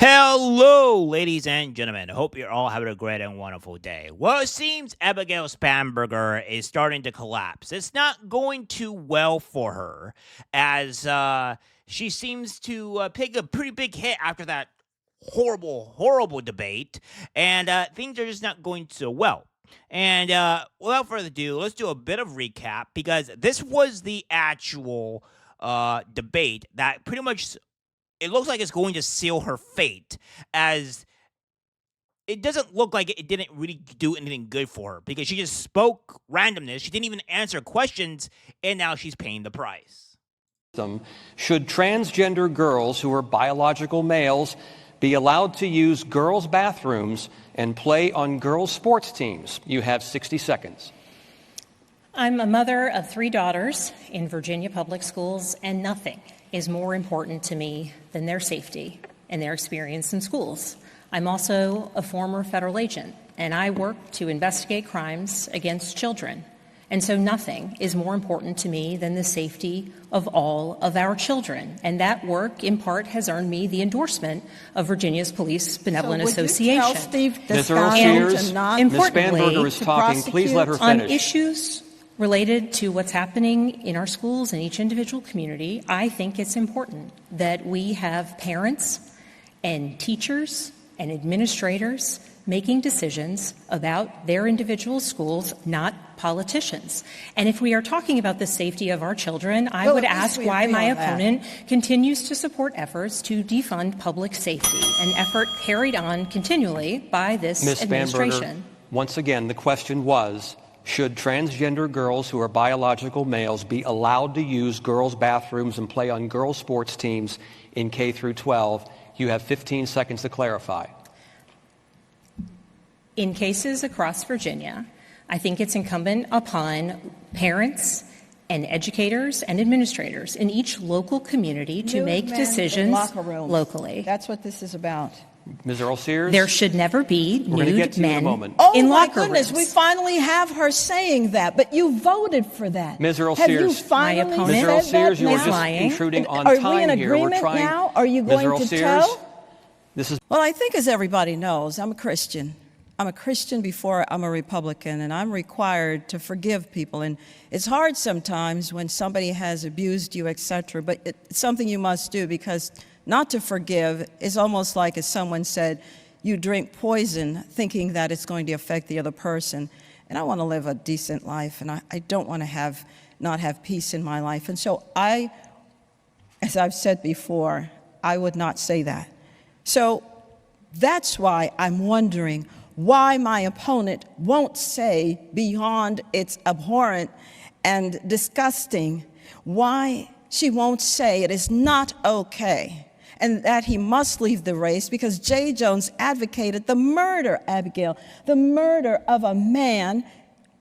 Hello, ladies and gentlemen. Hope you're all having a great and wonderful day. Well, it seems Abigail Spanberger is starting to collapse. It's not going too well for her, as she seems to take a pretty big hit after that horrible debate, and things are just not going so well. And without further ado, let's do a bit of recap, because this was the actual debate that pretty much, it looks like it's going to seal her fate, as it doesn't look like it didn't really do anything good for her, because she just spoke randomness. She didn't even answer questions, and now she's paying the price. Should transgender girls who are biological males be allowed to use girls' bathrooms and play on girls' sports teams? You have 60 seconds. I'm a mother of 3 daughters in Virginia public schools, and nothing is more important to me than their safety and their experience in schools. I'm also a former federal agent, and I work to investigate crimes against children. And so nothing is more important to me than the safety of all of our children. And that work, in part, has earned me the endorsement of Virginia's Police Benevolent Association. Tell Steve Ms. Earle-Sears, and Ms. Spanberger is talking. Please let her finish. On issues related to what's happening in our schools and each individual community, I think it's important that we have parents and teachers and administrators making decisions about their individual schools, not politicians. And if we are talking about the safety of our children, I would ask why my opponent continues to support efforts to defund public safety, an effort carried on continually by this administration. Ms. Spanberger, once again, the question was, should transgender girls who are biological males be allowed to use girls' bathrooms and play on girls' sports teams in K through 12? You have 15 seconds to clarify. In cases across Virginia, I think it's incumbent upon parents and educators and administrators in each local community to make decisions locally. That's what this is about. Ms. Earle-Sears? There should never be nude men in locker rooms. Oh, my goodness, we finally have her saying that, but you voted for that. Ms. Earle-Sears. Have you finally my opponent Ms. Earle-Sears, you are just lying. intruding on Are time we in here. agreement now? Are you going to tell? This is. Well, I think, as everybody knows, I'm a Christian. I'm a Christian before I'm a Republican, and I'm required to forgive people. And it's hard sometimes when somebody has abused you, etc., but it's something you must do, because not to forgive is almost like, as someone said, you drink poison thinking that it's going to affect the other person. And I want to live a decent life, and I don't want to not have peace in my life. And so as I've said before, I would not say that. So that's why I'm wondering why my opponent won't say, beyond it's abhorrent and disgusting, why she won't say it is not okay and that he must leave the race, because Jay Jones advocated the murder, Abigail, the murder of a man,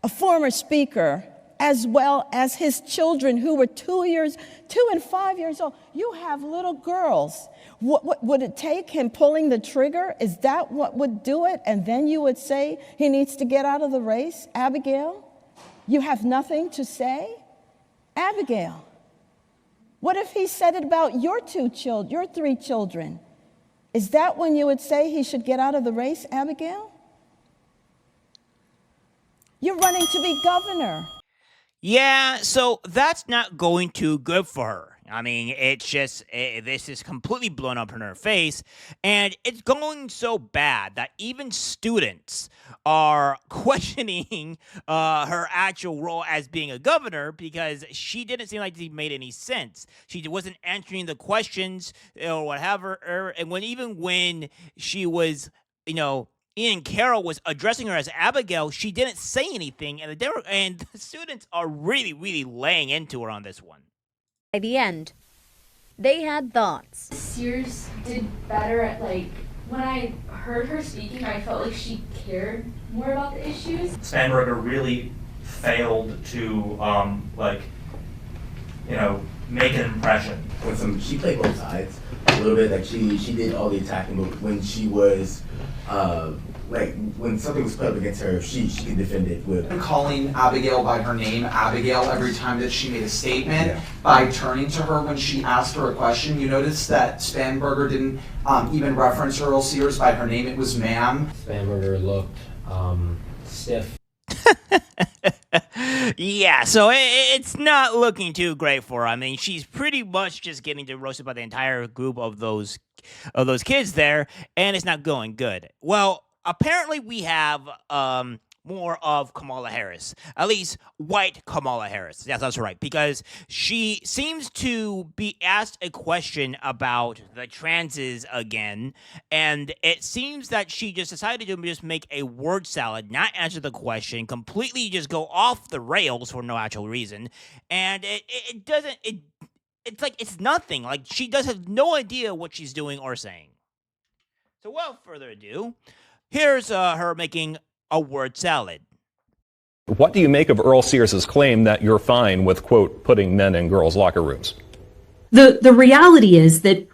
a former speaker, as well as his children who were 2 and 5 years old. You have little girls. What would it take him pulling the trigger? Is that what would do it? And then you would say he needs to get out of the race? Abigail, you have nothing to say? Abigail, what if he said it about your 3 children? Is that when you would say he should get out of the race, Abigail? You're running to be governor. Yeah, so that's not going too good for her. I mean, it's just, this is completely blown up in her face, and it's going so bad that even students are questioning her actual role as being a governor, because she didn't seem like it made any sense. She wasn't answering the questions or whatever, and even when she was, Ian Carroll was addressing her as Abigail, she didn't say anything, and the students are really, really laying into her on this one. By the end, they had thoughts. Sears did better at, when I heard her speaking, I felt like she cared more about the issues. Spanberger really failed to, make an impression. She played both sides a little bit. Like she did all the attacking, but when she was like when something was put up against her, she could defend it with. Calling Abigail by her name, Abigail, every time that she made a statement, by turning to her when she asked her a question. You notice that Spanberger didn't even reference Earle-Sears by her name. It was ma'am. Spanberger looked stiff. Yeah, so it's not looking too great for her. I mean, she's pretty much just getting roasted by the entire group of those kids there, and it's not going good. Well, apparently we have more of Kamala Harris, at least white Kamala Harris. Yes, that's right, because she seems to be asked a question about the transes again, and it seems that she just decided to just make a word salad, not answer the question, completely just go off the rails for no actual reason, and it doesn't, it's like it's nothing. Like, she does have no idea what she's doing or saying. So without further ado, here's her making a word salad. What do you make of Earle-Sears' claim that you're fine with, quote, putting men in girls' locker rooms? The reality is that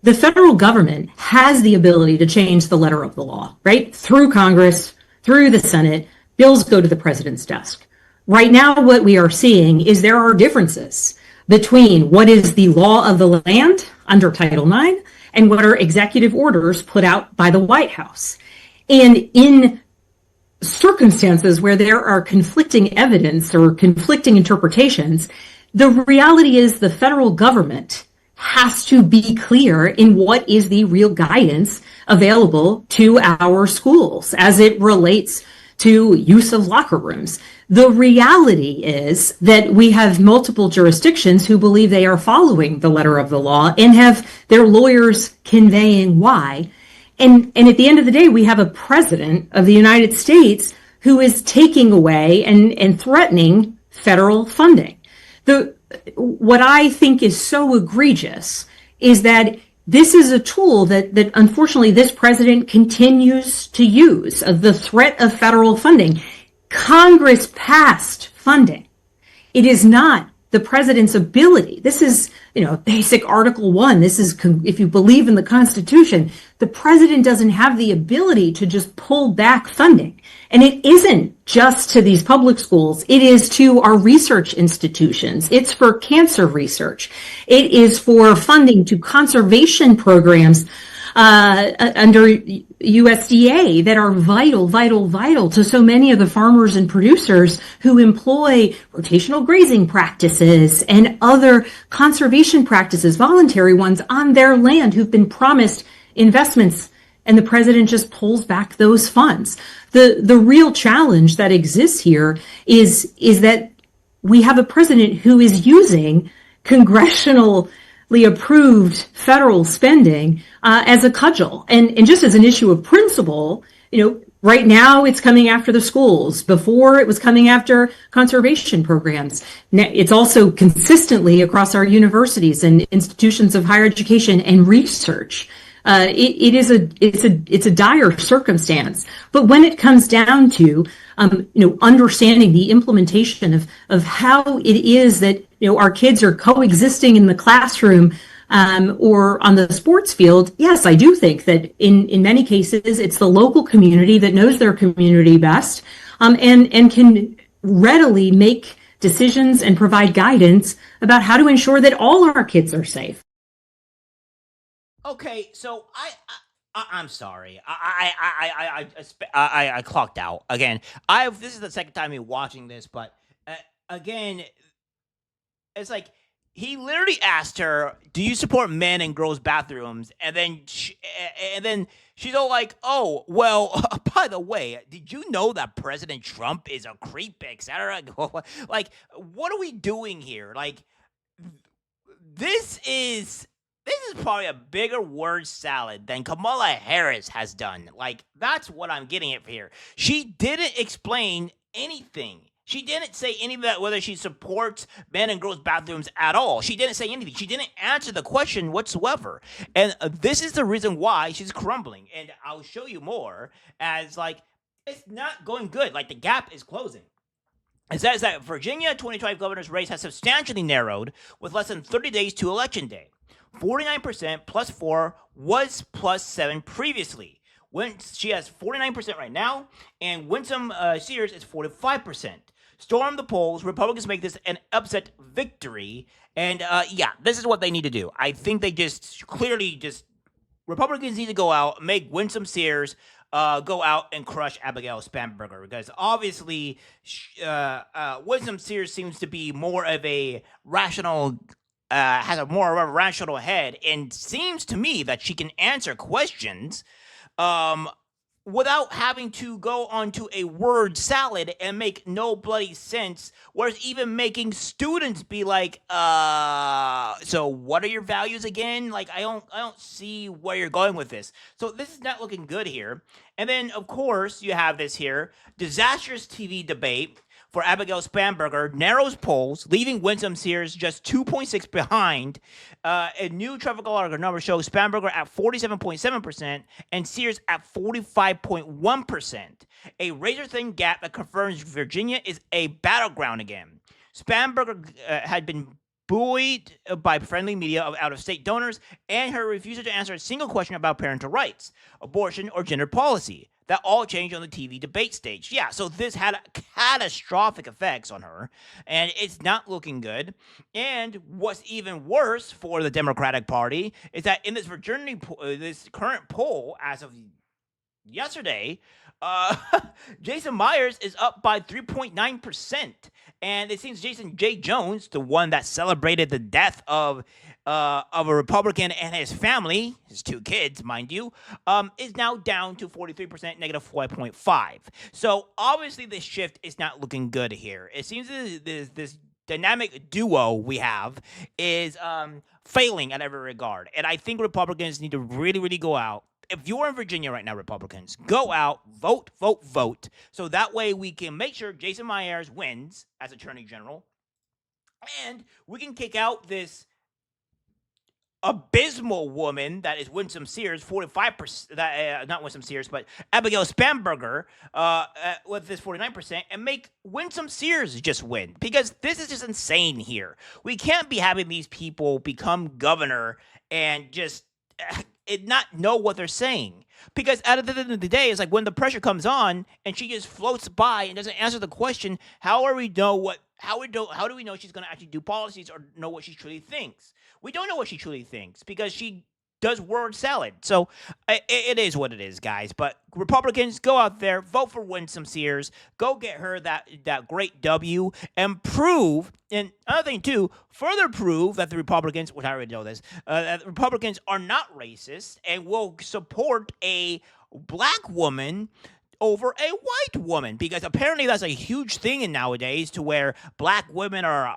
the federal government has the ability to change the letter of the law, right? Through Congress, through the Senate, bills go to the president's desk. Right now, what we are seeing is there are differences between what is the law of the land under Title IX and what are executive orders put out by the White House. And in circumstances where there are conflicting evidence or conflicting interpretations, the reality is the federal government has to be clear in what is the real guidance available to our schools as it relates to use of locker rooms. The reality is that we have multiple jurisdictions who believe they are following the letter of the law and have their lawyers conveying why. And at the end of the day, we have a president of the United States who is taking away and threatening federal funding. What I think is so egregious is that this is a tool that unfortunately this president continues to use, the threat of federal funding. Congress passed funding. It is not the president's ability. This is, basic Article 1. This is, if you believe in the Constitution, the president doesn't have the ability to just pull back funding. And it isn't just to these public schools. It is to our research institutions. It's for cancer research. It is for funding to conservation programs under USDA that are vital to so many of the farmers and producers who employ rotational grazing practices and other conservation practices, voluntary ones, on their land who've been promised investments, and the president just pulls back those funds. The real challenge that exists here is that we have a president who is using congressionally approved federal spending as a cudgel. And just as an issue of principle, right now it's coming after the schools. Before it was coming after conservation programs. It's also consistently across our universities and institutions of higher education and research. It's a dire circumstance. But when it comes down to understanding the implementation of how it is that our kids are coexisting in the classroom or on the sports field, yes, I do think that in many cases it's the local community that knows their community best and can readily make decisions and provide guidance about how to ensure that all our kids are safe. Okay, so I'm sorry. I clocked out again. This is the second time me watching this, but again, it's like he literally asked her, "Do you support men in girls' bathrooms?" And then she's all like, "Oh, well, by the way, did you know that President Trump is a creep, etc." Like, what are we doing here? Like, this is probably a bigger word salad than Kamala Harris has done. Like, that's what I'm getting at here. She didn't explain anything. She didn't say anything about whether she supports men and girls' bathrooms at all. She didn't say anything. She didn't answer the question whatsoever. And this is the reason why she's crumbling. And I'll show you more as, like, it's not going good. Like, the gap is closing. It says that Virginia 2025 governor's race has substantially narrowed with less than 30 days to Election Day. 49% plus 4 was plus 7 previously. When she has 49% right now, and Winsome Sears is 45%. Storm the polls. Republicans make this an upset victory. And yeah, this is what they need to do. I think they just clearly just Republicans need to go out, make Winsome Sears go out and crush Abigail Spanberger, because obviously Winsome Sears seems to be more of a rational, has a more of a rational head, and seems to me that she can answer questions without having to go onto a word salad and make no bloody sense, whereas even making students be like, so what are your values again? Like, I don't see where you're going with this. So this is not looking good here. And then, of course, you have this here, disastrous TV debate for Abigail Spanberger narrows polls, leaving Winsome Sears just 2.6 behind. A new traffic alarm number shows Spanberger at 47.7% and Sears at 45.1%. A razor-thin gap that confirms Virginia is a battleground again. Spanberger had been buoyed by friendly media of out-of-state donors and her refusal to answer a single question about parental rights, abortion, or gender policy. That all changed on the TV debate stage. Yeah, so this had catastrophic effects on her, and it's not looking good. And what's even worse for the Democratic Party is that in this this current poll, as of yesterday, Jason Myers is up by 3.9%. And it seems Jason J. Jones, the one that celebrated the death of a Republican and his family, his 2 kids, mind you, is now down to 43%, negative 4.5. So obviously this shift is not looking good here. It seems this dynamic duo we have is failing at every regard. And I think Republicans need to really, really go out. If you're in Virginia right now, Republicans, go out, vote, vote, vote. So that way we can make sure Jason Myers wins as Attorney General. And we can kick out this abysmal woman that is Winsome Sears, 45%, not Winsome Sears, but Abigail Spanberger with this 49%, and make Winsome Sears just win. Because this is just insane here. We can't be having these people become governor and just not know what they're saying. Because at the end of the day, it's like when the pressure comes on and she just floats by and doesn't answer the question, how do we know she's going to actually do policies or know what she truly thinks? We don't know what she truly thinks because she does word salad. So it is what it is, guys. But Republicans, go out there, vote for Winsome Sears, go get her that great W, and prove, and another thing too, further prove that the Republicans, which I already know this, that the Republicans are not racist and will support a black woman over a white woman, because apparently that's a huge thing in nowadays, to where black women are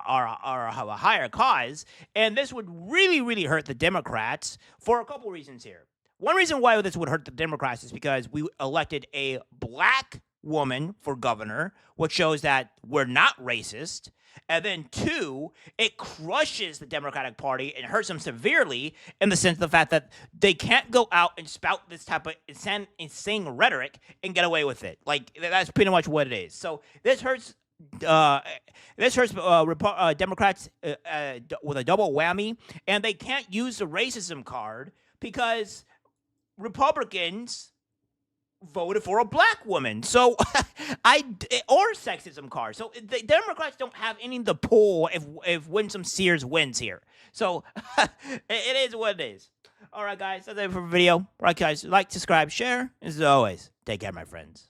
have a higher cause, and this would really, really hurt the Democrats for a couple reasons here. One reason why this would hurt the Democrats is because we elected a black woman for governor, which shows that we're not racist. And then 2, it crushes the Democratic Party and hurts them severely in the sense of the fact that they can't go out and spout this type of insane rhetoric and get away with it. Like, that's pretty much what it is. So this hurts Democrats with a double whammy, and they can't use the racism card because Republicans voted for a black woman. So or sexism card. So the Democrats don't have anything to pull if Winsome Sears wins here. So it is what it is. All right, guys, that's it for the video. All right, guys, like, subscribe, share. As always, take care, my friends.